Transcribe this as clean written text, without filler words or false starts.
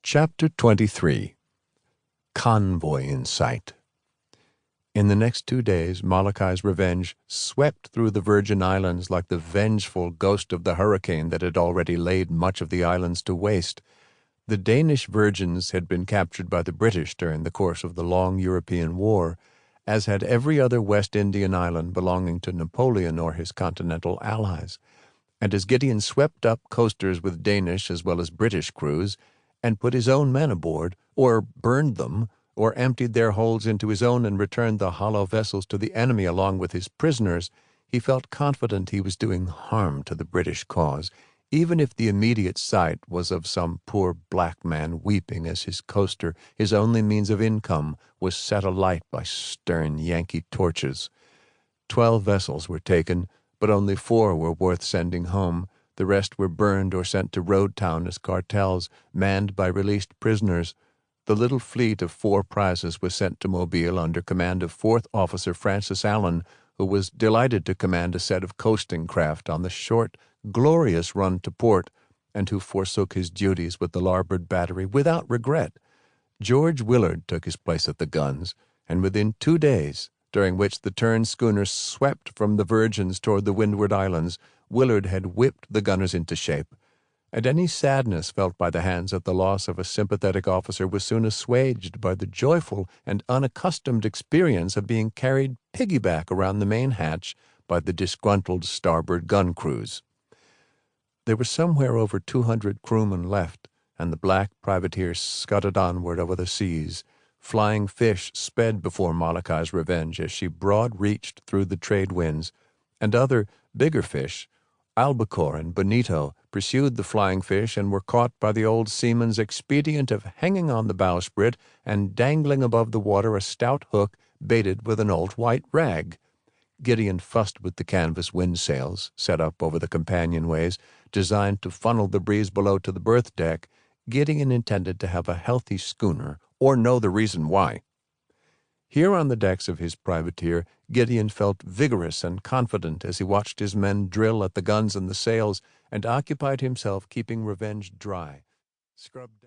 Chapter 23 Convoy in Sight. In the next 2 days, Molochai's revenge swept through the Virgin Islands like the vengeful ghost of the hurricane that had already laid much of the islands to waste. The Danish virgins had been captured by the British during the course of the long European War, as had every other West Indian island belonging to Napoleon or his continental allies. And as Gideon swept up coasters with Danish as well as British crews, and put his own men aboard, or burned them, or emptied their holds into his own and returned the hollow vessels to the enemy along with his prisoners, he felt confident he was doing harm to the British cause, even if the immediate sight was of some poor black man weeping as his coaster, his only means of income, was set alight by stern Yankee torches. 12 vessels were taken, but only 4 were worth sending home. The rest were burned or sent to Road Town as cartels, manned by released prisoners. The little fleet of 4 prizes was sent to Mobile under command of 4th Officer Francis Allen, who was delighted to command a set of coasting craft on the short, glorious run to port, and who forsook his duties with the larboard battery without regret. George Willard took his place at the guns, and within 2 days, during which the Tern Schooner swept from the Virgins toward the Windward Islands, Willard had whipped the gunners into shape, and any sadness felt by the hands at the loss of a sympathetic officer was soon assuaged by the joyful and unaccustomed experience of being carried piggyback around the main hatch by the disgruntled starboard gun crews. There were somewhere over 200 crewmen left, and the black privateer scudded onward over the seas. Flying fish sped before Molochai's revenge as she broad-reached through the trade winds, and other, bigger fish, albacore and bonito, pursued the flying fish and were caught by the old seaman's expedient of hanging on the bowsprit and dangling above the water a stout hook baited with an old white rag. Gideon fussed with the canvas windsails, set up over the companionways, designed to funnel the breeze below to the berth deck. Gideon intended to have a healthy schooner, or know the reason why. Here on the decks of his privateer, Gideon felt vigorous and confident as he watched his men drill at the guns and the sails, and occupied himself keeping revenge dry. Scrubbed